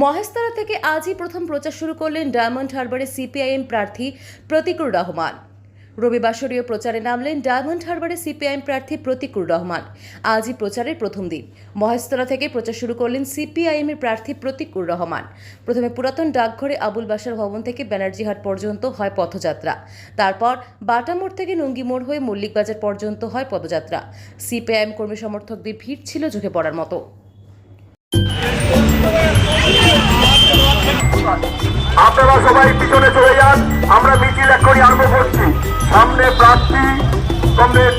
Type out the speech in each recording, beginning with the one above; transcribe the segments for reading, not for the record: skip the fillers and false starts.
মহেশতলা থেকে আজই প্রথম প্রচার শুরু করলেন ডায়মন্ড হারবারের সিপিআইএম প্রার্থী প্রতিকুর রহমান। রবিবাসরীয় প্রচারে নামলেন ডায়মন্ড হারবারের সিপিআইএম প্রার্থী প্রতিকুর রহমান। আজই প্রচারের প্রথম দিন মহেশতলা থেকে প্রচার শুরু করলেন সিপিআইএম এর প্রার্থী প্রতিকুর রহমান। প্রথমে পুরাতন ডাকঘরে আবুল বাশার ভবন থেকে ব্যানার্জিহাট পর্যন্ত হয় পথযাত্রা, তারপর বাটা মোড় থেকে নঙ্গি মোড় হয়ে মল্লিক বাজার পর্যন্ত হয় পদযাত্রা। সিপিআইএম কর্মী সমর্থকদের ভিড় ছিল চোখে পড়ার মতো। আপনারা সবাই পিছনে চলে যান, আমরা মিছিল এখনই আরম্ভ করছি। সামনে প্রার্থী কংগ্রেস।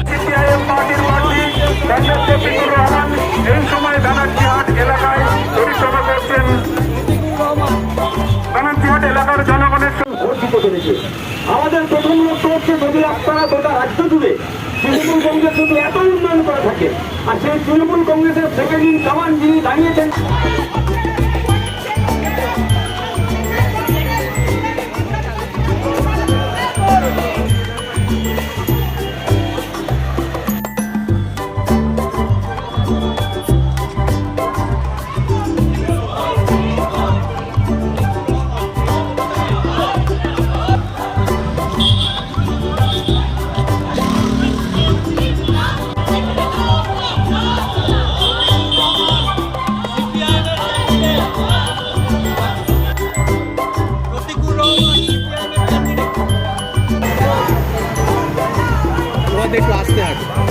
সিপিআইএম পার্টির প্রার্থী প্রতিকুর রহমান এই সময় ব্যানার্জিহাট এলাকায় পরিক্রমা করছেন। ব্যানার্জিহাট এলাকার জনগণের ভোট দিতে পেরেছে। আমাদের প্রথম লক্ষ্য হচ্ছে, যদি আপনারা গোটা রাজ্য জুড়ে তৃণমূল কংগ্রেস যদি এত উন্নয়ন করে থাকে, আর সেই তৃণমূল কংগ্রেসের সেকেন্ড ইন কমান্ড যিনি দাঁড়িয়েছেন একটু আসতে হাঁটো।